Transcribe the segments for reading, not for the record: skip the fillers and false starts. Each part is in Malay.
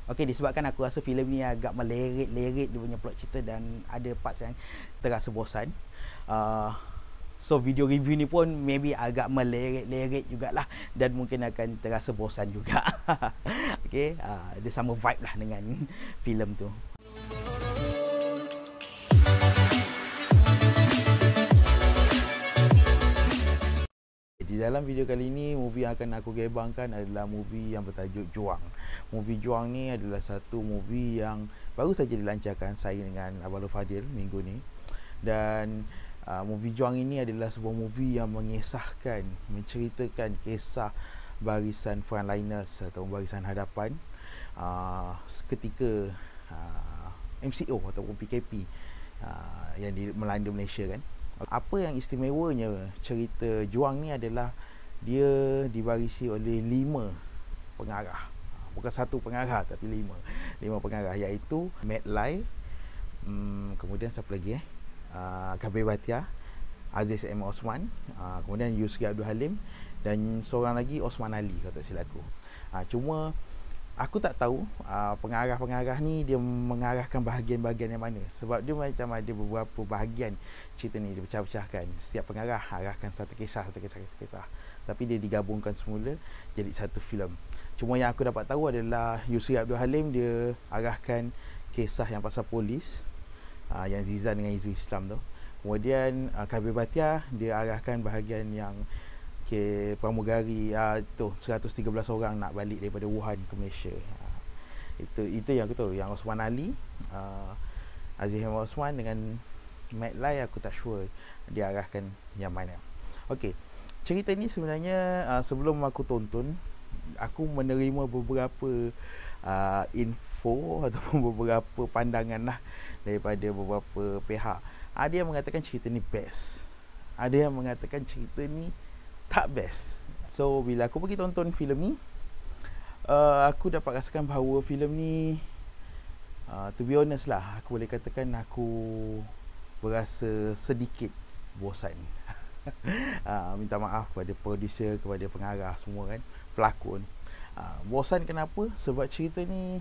Okey, disebabkan aku rasa filem ni agak meleret-leret dia punya plot cerita dan ada parts yang terasa bosan. So video review ni pun maybe agak meleret-leret jugalah dan mungkin akan terasa bosan juga. Okey, dia sama vibe lah dengan filem tu. Di dalam video kali ini, movie yang akan aku gebangkan adalah movie yang bertajuk Juang. Movie Juang ni adalah satu movie yang baru saja dilancarkan saya dengan Abang Fadil minggu ni. Dan movie Juang ini adalah sebuah movie yang mengisahkan, menceritakan kisah barisan frontliners atau barisan hadapan ketika MCO ataupun PKP yang melanda Malaysia kan. Apa yang istimewanya cerita Juang ni adalah dia diwarisi oleh 5 pengarah. Bukan satu pengarah tapi 5 pengarah, iaitu Mat Lai, kemudian siapa lagi Kabir Bhatia, Aziz M. Osman, kemudian Yusri Abdul Halim dan seorang lagi Osman Ali kalau tak silap aku. Cuma aku tak tahu pengarah-pengarah ni dia mengarahkan bahagian-bahagian yang mana, sebab dia macam ada beberapa bahagian cerita ni dia pecah-pecahkan. Setiap pengarah arahkan satu kisah, tapi dia digabungkan semula jadi satu filem. Cuma yang aku dapat tahu adalah Yusri Abdul Halim dia arahkan kisah yang pasal polis, yang Zizan dengan Izu Islam tu. Kemudian Kabir Bhatia dia arahkan bahagian yang pramugari tu 113 orang nak balik daripada Wuhan ke Malaysia. Itu yang aku tahu. Yang Osman Ali, Aziz M. Osman dengan Mat Lai aku tak sure dia arahkan yang mana. Okey. Cerita ni sebenarnya sebelum aku tonton, aku menerima beberapa info ataupun beberapa pandangan lah daripada beberapa pihak. Ada yang mengatakan cerita ni best, ada yang mengatakan cerita ni tak best. So bila aku pergi tonton filem ni, aku dapat rasakan bahawa filem ni to be honest lah, aku boleh katakan aku berasa sedikit bosan. Minta maaf kepada producer, kepada pengarah semua kan, pelakon. Bosan kenapa? Sebab cerita ni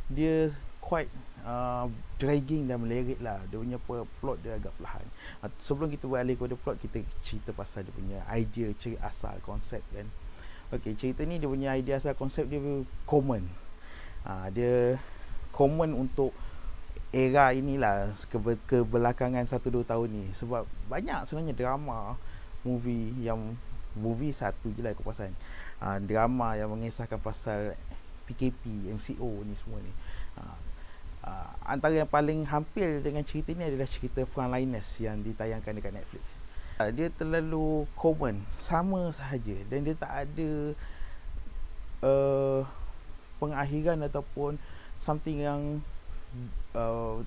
dia quite dragging dan meleret lah. Dia punya plot dia agak perlahan. Sebelum kita beralih kepada plot, kita cerita pasal dia punya idea, cerita asal, konsep kan. Okey, cerita ni dia punya idea asal, konsep dia common. Dia common untuk era inilah, kebelakangan 1-2 tahun ni. Sebab banyak sebenarnya drama, movie satu je lah aku perasan, drama yang mengisahkan pasal PKP, MCO ni semua ni. Antara yang paling hampir dengan cerita ni adalah cerita Frontliners yang ditayangkan dekat Netflix. Dia terlalu common, sama sahaja, dan dia tak ada pengakhiran ataupun something yang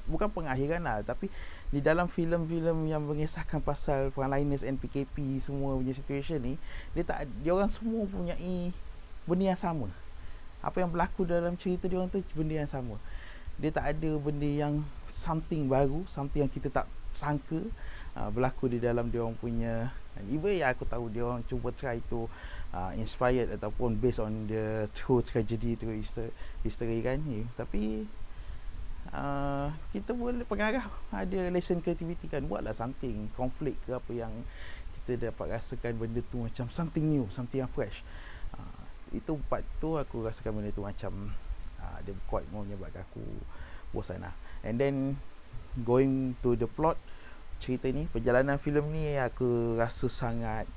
bukan pengakhiran lah, tapi di dalam filem-filem yang mengisahkan pasal Frontliners and PKP semua punya situation ni, dia orang semua mempunyai benda yang sama. Apa yang berlaku dalam cerita dia orang tu benda yang sama. Dia tak ada benda yang something baru, something yang kita tak sangka berlaku di dalam dia orang punya. Even yang aku tahu dia orang cuba try to inspired ataupun based on the true tragedy, true history kan. Tapi kita boleh, pengarah ada lesson creativity kan, buatlah something konflik ke apa yang kita dapat rasakan benda tu macam something new, something yang fresh. Itu part tu aku rasakan benda tu macam dia quite mau menyebabkan aku bosan lah. And then going to the plot, cerita ni, perjalanan filem ni aku rasa sangat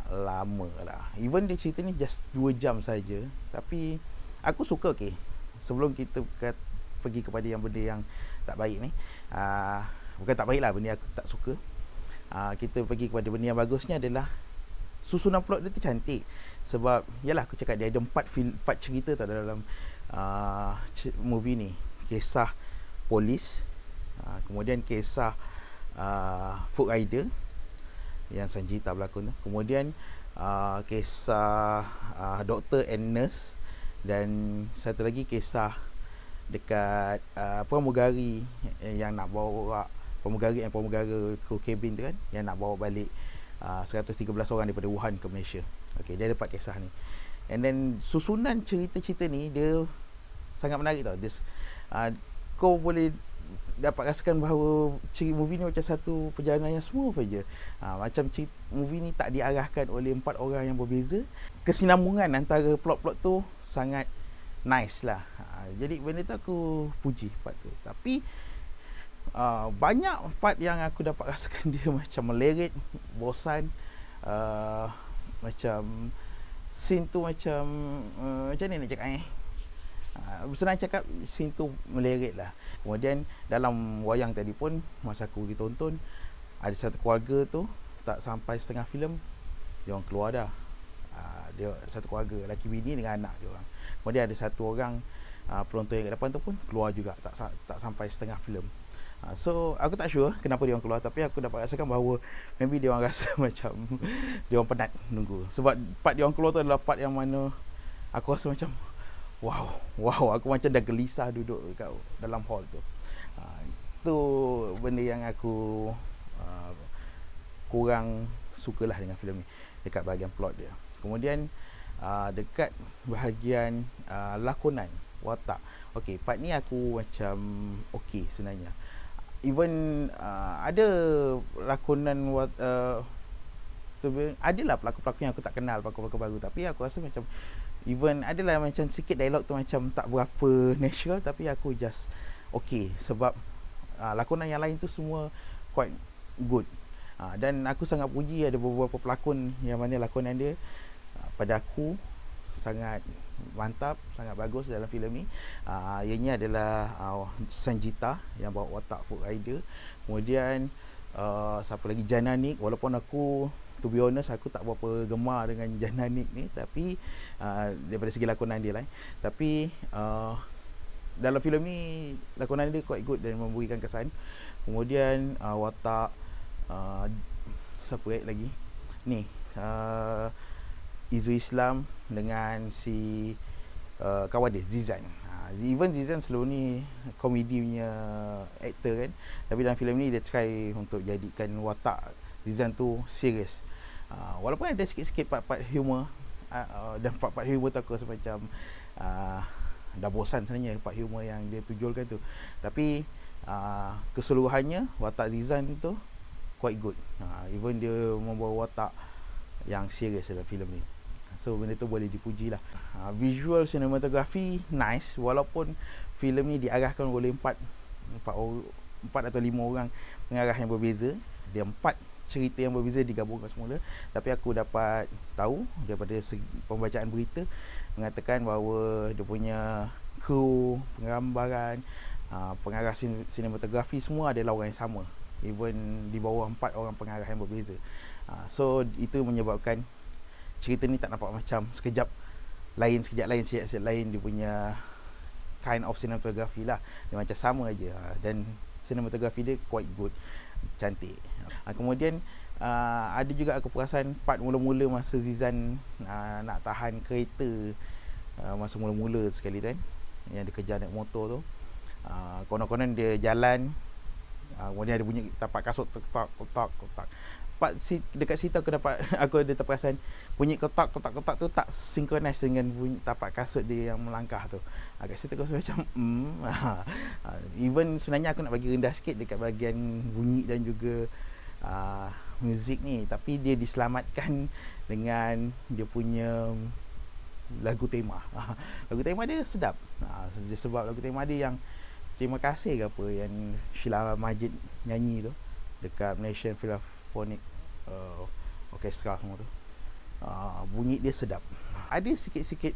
lama lah. Even dia cerita ni just 2 jam saja, tapi aku suka. Okay, sebelum kita pergi kepada yang benda yang tak baik ni, bukan tak baik lah, benda aku tak suka, kita pergi kepada benda yang bagusnya adalah susunan plot dia tu cantik. Sebab yalah, aku cakap dia ada 4 cerita tau dalam movie ni. Kisah polis, kemudian kisah food rider yang Sanjita berlakon tu, kemudian kisah doktor and nurse, dan satu lagi kisah dekat pramugari yang nak bawa pramugari dan pramugara kru kabin tu kan, yang nak bawa balik 113 orang daripada Wuhan ke Malaysia. Okey, dia ada 4 kisah ni. And then susunan cerita-cerita ni dia sangat menarik tau. Kau boleh dapat rasakan bahawa movie ni macam satu perjalanan yang smooth je. Macam movie ni tak diarahkan oleh 4 orang yang berbeza. Kesinambungan antara plot-plot tu sangat nice lah. Jadi benda tu aku puji part tu. Tapi banyak part yang aku dapat rasakan dia macam melerit, bosan. Macam scene tu macam mana nak cakap senang cakap, scene tu melerit lah. Kemudian dalam wayang tadi pun, masa aku pergi tonton, ada satu keluarga tu tak sampai setengah filem dia orang keluar dah. Dia satu keluarga, lelaki bini dengan anak dia orang. Kemudian ada satu orang penonton yang kat depan tu pun keluar juga, tak sampai setengah filem. So aku tak sure kenapa dia orang keluar, tapi aku dapat rasakan bahawa maybe dia orang rasa macam dia orang penat nunggu. Sebab part dia orang keluar tu adalah part yang mana aku rasa macam wow, aku macam dah gelisah duduk kat dalam hall tu. Itu benda yang aku kurang sukalah dengan filem ni dekat bahagian plot dia. Kemudian dekat bahagian lakonan, watak, okey, part ni aku macam okey sebenarnya. Even ada lakonan adalah pelakon-pelakon yang aku tak kenal, pelakon-pelakon baru, tapi aku rasa macam even adalah macam sikit dialog tu macam tak berapa natural, tapi aku just okey sebab lakonan yang lain tu semua quite good. Dan aku sangat puji ada beberapa pelakon yang mana lakonan dia pada aku sangat mantap, sangat bagus dalam filem ni. Ianya adalah Sanjita yang bawa watak Food Rider. Kemudian siapa lagi, Jananik. Walaupun aku, to be honest, aku tak berapa gemar dengan Jananik ni, tapi daripada segi lakonan dia lah. Tapi dalam filem ni lakonan dia quite good dan memberikan kesan. Kemudian watak siapa lagi ni, Izu Islam dengan si kawan dia Zizan. Even Zizan sebelum ni komedi punya aktor kan, tapi dalam filem ni dia try untuk jadikan watak Zizan tu serius. Walaupun ada sikit-sikit part-part humor, dan part-part humor tu aku rasa macam dah bosan sebenarnya part humor yang dia tujulkan tu. Tapi keseluruhannya watak Zizan tu quite good. Even dia membawa watak yang serius dalam filem ni. So benda tu boleh dipuji lah. Visual cinematography nice, walaupun filem ni diarahkan oleh 4 atau 5 orang pengarah yang berbeza. Dia 4 cerita yang berbeza digabungkan semula. Tapi aku dapat tahu daripada pembacaan berita mengatakan bahawa dia punya kru penggambaran, pengarah sinematografi semua adalah orang yang sama, even di bawah 4 orang pengarah yang berbeza. So itu menyebabkan cerita ni tak nampak macam sekejap lain dia punya kind of cinematography lah. Dia macam sama aja, dan cinematography dia quite good, cantik. Kemudian ada juga aku perasan part mula-mula masa Zizan nak tahan kereta, masa mula-mula sekali kan, yang dia kejar naik motor tu, konon-konon dia jalan, kemudian ada bunyi tapak kasut kotak. Part dekat situ aku ada terperasan bunyi kotak tu tak synchronize dengan bunyi tapak kasut dia yang melangkah tu. Kat situ aku rasa macam even sebenarnya aku nak bagi rendah sikit dekat bahagian bunyi dan juga muzik ni, tapi dia diselamatkan dengan dia punya lagu tema. Lagu tema dia sedap. Sebab lagu tema dia yang Terima Kasih ke apa yang Sheila Majid nyanyi tu dekat Malaysian Philharmonic Orchestra semua tu. Bunyi dia sedap. Ada sikit-sikit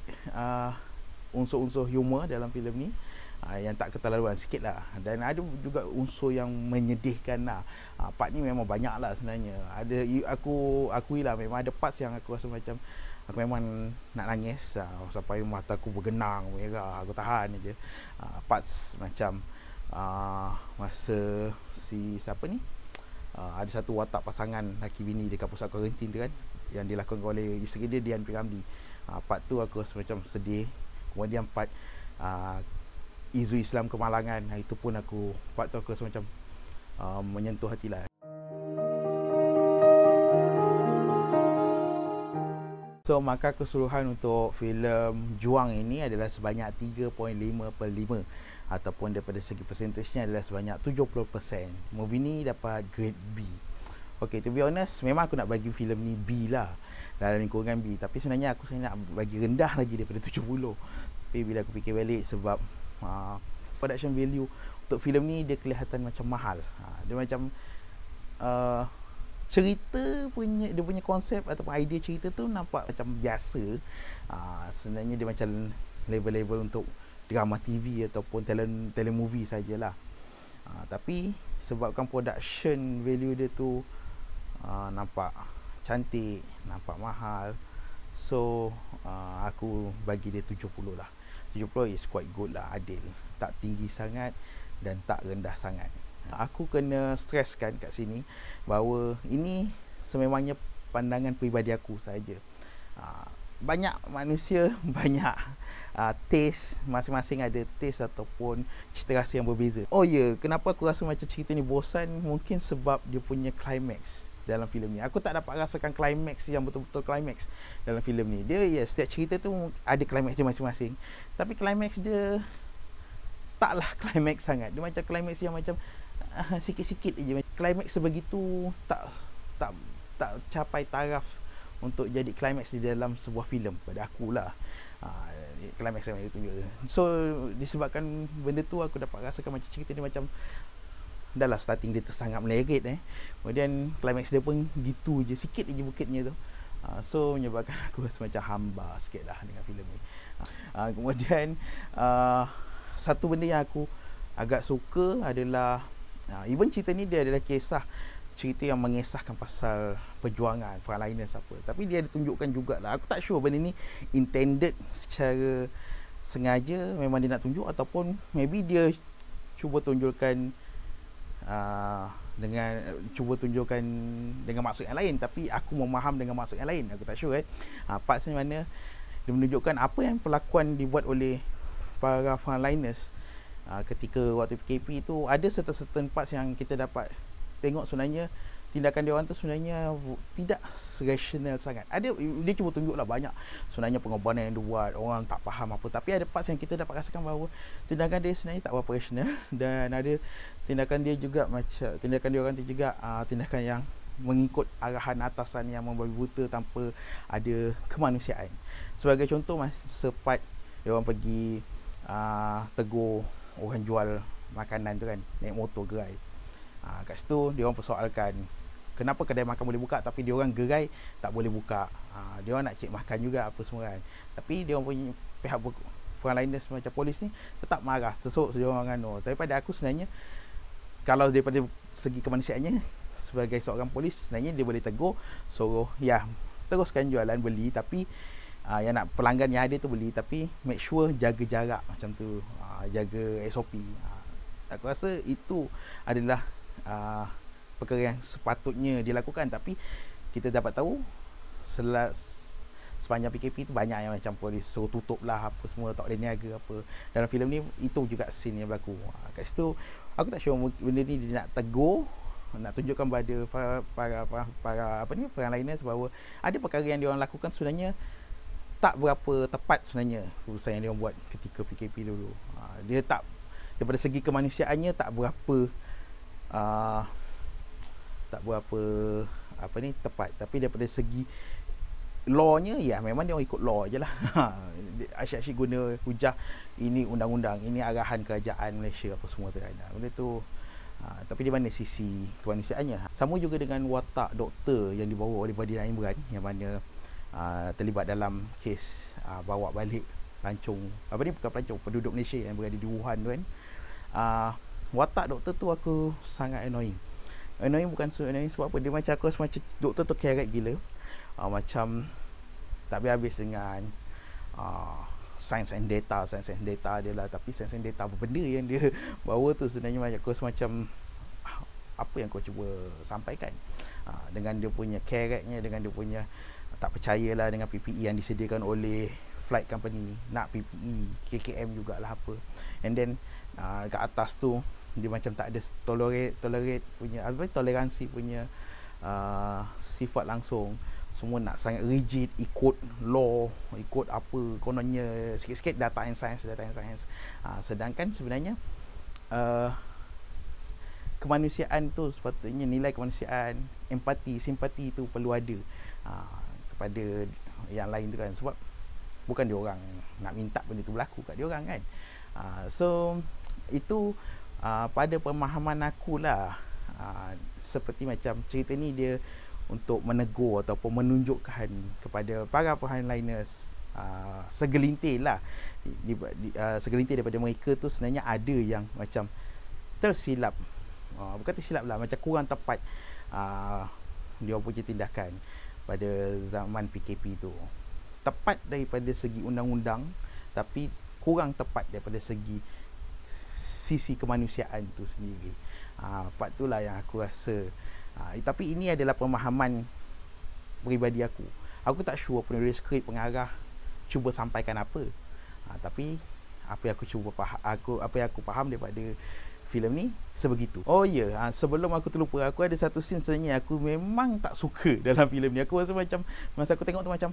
unsur-unsur humor dalam filem ni, yang tak keterlaluan sikit lah. Dan ada juga unsur yang menyedihkan lah. Part ni memang banyak lah sebenarnya. Aku akui lah, memang ada parts yang aku rasa macam aku memang nak nangis, sampai mata aku bergenang, merah, aku tahan je. Parts macam masa si siapa ni, ada satu watak pasangan laki bini dekat pusat kuarantin tu kan, yang dilakukan oleh isteri dia, Dian Piramli. Part tu aku rasa macam sedih. Kemudian part Izu Islam kemalangan, itu pun part tu aku rasa macam menyentuh hati lah. So maka keseluruhan untuk filem Juang ini adalah sebanyak 3.5/5 ataupun daripada segi persentasenya adalah sebanyak 70%. Movie ni dapat grade B. Okay, to be honest, memang aku nak bagi filem ni B lah, dalam lingkungan B. Tapi sebenarnya aku nak bagi rendah lagi daripada 70. Tapi bila aku fikir balik, sebab production value untuk filem ni dia kelihatan macam mahal. Dia macam cerita punya, dia punya konsep ataupun idea cerita tu nampak macam biasa. Sebenarnya dia macam level-level untuk drama TV ataupun telemovie sajalah. Tapi sebabkan production value dia tu nampak cantik, nampak mahal, so aku bagi dia 70 lah. 70 is quite good lah, adil. Tak tinggi sangat dan tak rendah sangat. Aku kena streskan kat sini bahawa ini sememangnya pandangan peribadi aku saja. Banyak manusia, banyak taste, masing-masing ada taste ataupun cita rasa yang berbeza. Oh ya, kenapa aku rasa macam cerita ni bosan? Mungkin sebab dia punya climax dalam filem ni. Aku tak dapat rasakan climax yang betul-betul climax dalam filem ni. Dia setiap cerita tu ada climax dia masing-masing. Tapi climax dia taklah climax sangat. Dia macam climax yang macam sikit-sikit aja. Climax sebegitu tak capai taraf untuk jadi climax di dalam sebuah filem pada akulah. Climax yang itu je. So disebabkan benda tu, aku dapat rasakan macam cerita ni macam dah lah starting dia tu sangat meleret kemudian climax dia pun gitu je, sikit je bukitnya tu. So menyebabkan aku rasa macam hamba sikit lah dengan filem ni. Kemudian satu benda yang aku agak suka adalah even cerita ni dia adalah kisah cerita yang mengisahkan pasal perjuangan frontliners apa, tapi dia ditunjukkan jugalah. Aku tak sure benda ni intended secara sengaja, memang dia nak tunjuk, ataupun maybe dia cuba tunjukkan dengan maksud yang lain, tapi aku memaham dengan maksud yang lain. Aku tak sure parts ni mana dia menunjukkan apa yang perlakuan dibuat oleh para frontliners ketika waktu PKP tu. Ada certain parts yang kita dapat tengok sebenarnya tindakan dia orang tu sebenarnya tidak rasional sangat. Dia cuba tunjuklah banyak sebenarnya pengorbanan yang dia buat, orang tak faham apa, tapi ada parts yang kita dapat rasakan bahawa tindakan dia sebenarnya tak berapa rasional, dan ada tindakan dia juga macam tindakan dia orang tu juga tindakan yang mengikut arahan atasan yang membabi buta tanpa ada kemanusiaan. Sebagai contoh, masa part dia orang pergi tegur orang jual makanan tu kan, naik motor gerai. Kat situ dia orang persoalkan kenapa kedai makan boleh buka tapi dia orang gerai tak boleh buka. Dia orang nak cek makan juga apa semua kan, tapi dia orang punya pihak frontliners macam polis ni tetap marah, teruk dia orang tapi pada aku sebenarnya, kalau daripada segi kemanusiaannya, sebagai seorang polis sebenarnya dia boleh tegur, suruh teruskan jualan, beli, tapi yang nak pelanggan yang ada tu beli, tapi make sure jaga jarak macam tu, jaga SOP. Aku rasa itu adalah perkara yang sepatutnya dilakukan. Tapi kita dapat tahu sepanjang PKP tu banyak yang macam polis suruh tutup lah apa semua, tak boleh niaga apa. Dalam filem ni itu juga scene yang berlaku. Kat situ aku tak sure benda ni dia nak tegur, nak tunjukkan pada para frontliners bahawa ada perkara yang dia orang lakukan sebenarnya tak berapa tepat sebenarnya keputusan yang dia orang buat ketika PKP dulu. Dia tak, daripada segi kemanusiaannya tak berapa tepat, tapi daripada segi lawnya, memang dia orang ikut law je lah. Asyik-asyik guna hujah ini undang-undang, ini arahan kerajaan Malaysia apa semua tu kan. Benda tu tapi di mana sisi kemanusiaannya. Sama juga dengan watak doktor yang dibawa oleh Fadila Imran, yang mana terlibat dalam kes bawa balik pelancong, bukan pelancong, penduduk Malaysia yang berada di Wuhan tu kan. Watak doktor tu aku sangat annoying bukan annoying sebab apa, dia macam aku rasa macam doktor tu kerek gila, macam tak habis-habis dengan science and data dia lah. Tapi science and data apa benda yang dia bawa tu sebenarnya macam aku rasa macam apa yang kau cuba sampaikan, dengan dia punya kereknya, dengan dia punya tak percayalah dengan PPE yang disediakan oleh flight company, nak PPE KKM jugalah apa, and then kat atas tu dia macam tak ada tolerate punya toleransi punya sifat langsung semua nak sangat rigid, ikut law, ikut apa kononnya, sikit-sikit data and science. Sedangkan sebenarnya kemanusiaan tu sepatutnya, nilai kemanusiaan, empati, simpati tu perlu ada kepada yang lain tu kan, sebab bukan dia orang nak minta benda tu berlaku kat dia orang kan. So itu pada pemahaman aku lah, seperti macam cerita ni dia untuk menegur ataupun menunjukkan kepada para frontliners, segelintir lah, segelintir daripada mereka tu sebenarnya ada yang macam tersilap, bukan tersilap lah, macam kurang tepat dia punya tindakan pada zaman PKP tu. Tepat daripada segi undang-undang, tapi kurang tepat daripada segi sisi kemanusiaan tu sendiri. Part tu lah yang aku rasa. Tapi ini adalah pemahaman peribadi aku. Aku tak sure penulis skrip, pengarah cuba sampaikan apa. Tapi apa yang aku cuba apa yang aku faham daripada filem ni sebegitu. Oh ya, sebelum aku terlupa, aku ada satu scene sebenarnya aku memang tak suka dalam filem ni. Aku rasa macam masa aku tengok tu macam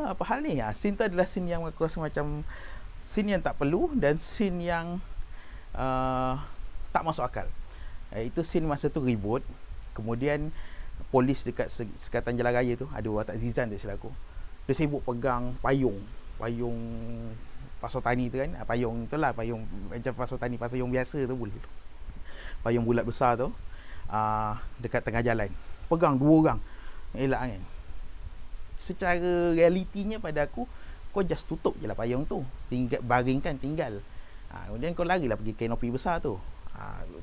apa hal ni? Scene tu adalah scene yang aku rasa macam scene yang tak perlu dan scene yang tak masuk akal. Itu scene masa tu ribut. Kemudian polis dekat sekatan jalan raya tu, ada watak Zizan tak silap aku, dia sibuk pegang payung pasal tani tu kan. Payung tu lah, payung macam pasal tani, payung biasa tu, payung bulat besar tu, dekat tengah jalan, pegang 2 orang. Elak kan. Secara realitinya pada aku, kau just tutup je lah payung tu, tinggal baringkan, tinggal. Kemudian kau larilah pergi kanopi besar tu.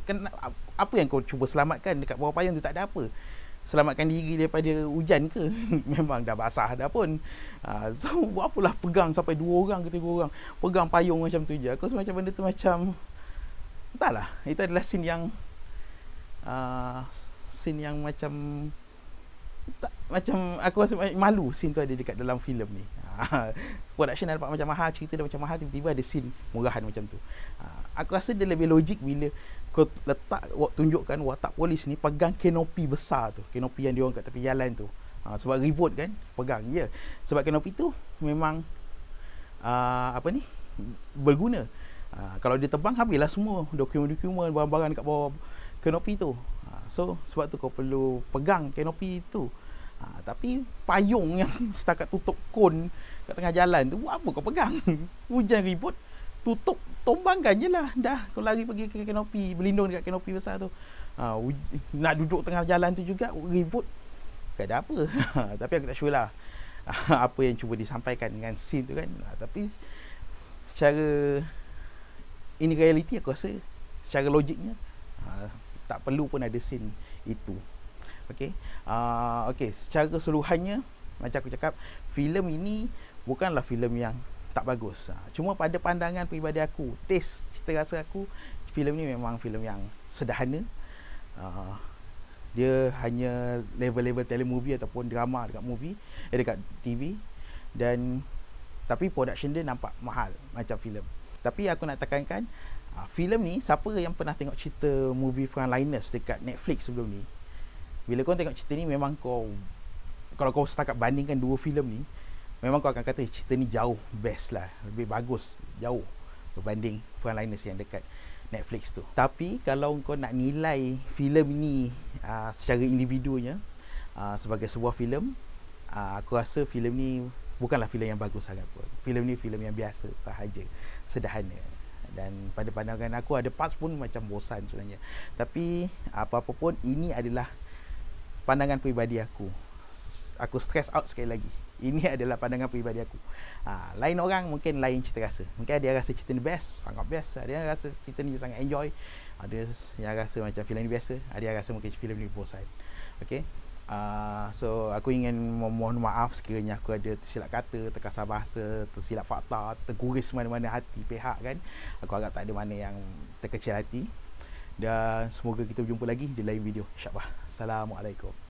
Kan apa yang kau cuba selamatkan dekat bawah payung tu? Tak ada apa. Selamatkan diri daripada hujan ke? Memang dah basah dah pun. So buat apalah pegang sampai 2 orang ke 3 orang pegang payung macam tu je. Aku rasa macam benda tu macam, entahlah, itu adalah scene yang macam tak, macam aku rasa malu scene tu ada dekat dalam filem ni. Production dah dapat macam mahal, cerita dah macam mahal, tiba-tiba ada scene murahan macam tu. Aku rasa dia lebih logik bila kau letak, tunjukkan watak polis ni pegang kanopi besar tu, kanopi yang dia orang kat tepi jalan tu. Sebab ribut kan, pegang je. Sebab kanopi tu memang berguna. Kalau dia tebang, habislah semua dokumen-dokumen, barang-barang dekat bawah kanopi tu. So sebab tu kau perlu pegang kanopi tu. Tapi payung yang setakat tutup kon kat tengah jalan tu, buat apa kau pegang? Hujan ribut, tutup, tombangkan je lah. Dah, kau lari pergi ke kanopi, berlindung dekat kanopi besar tu. Nak duduk tengah jalan tu juga ribut, tak ada apa. Tapi aku tak sure lah apa yang cuba disampaikan dengan scene tu kan. Tapi secara ini reality, aku rasa secara logiknya tak perlu pun ada scene itu. Okay, secara keseluruhannya, macam aku cakap, filem ini bukanlah filem yang tak bagus. Cuma pada pandangan peribadi aku, taste cita rasa aku, filem ni memang filem yang sederhana. Dia hanya level-level telemovie ataupun drama dekat TV, dan tapi production dia nampak mahal macam filem. Tapi aku nak tekankan, filem ni, siapa yang pernah tengok cerita movie Frontliners dekat Netflix sebelum ni, bila kau tengok cerita ni, memang kalau kau setakat bandingkan 2 filem ni, memang kau akan kata cerita ni jauh best lah, lebih bagus jauh berbanding Frontliners yang dekat Netflix tu. Tapi kalau kau nak nilai filem ni secara individunya, sebagai sebuah filem, aku rasa filem ni bukanlah filem yang bagus sangat pun. Filem ni filem yang biasa sahaja, sederhana. Dan pada pandangan aku, ada parts pun macam bosan sebenarnya. Tapi apa-apa pun, ini adalah pandangan peribadi aku. Aku stress out sekali lagi, ini adalah pandangan peribadi aku. Lain orang mungkin lain cita rasa. Mungkin ada yang rasa cerita ni best, sangat best. Ada yang rasa cerita ni sangat enjoy. Ada yang rasa macam filem ni biasa. Ada yang rasa mungkin filem ni bosan. Okay, so aku ingin memohon maaf sekiranya aku ada tersilap kata, terkasar bahasa, tersilap fakta, terguris mana-mana hati pihak kan. Aku harap tak ada mana yang terkecil hati. Dan semoga kita berjumpa lagi di lain video, InsyaAllah. Assalamualaikum.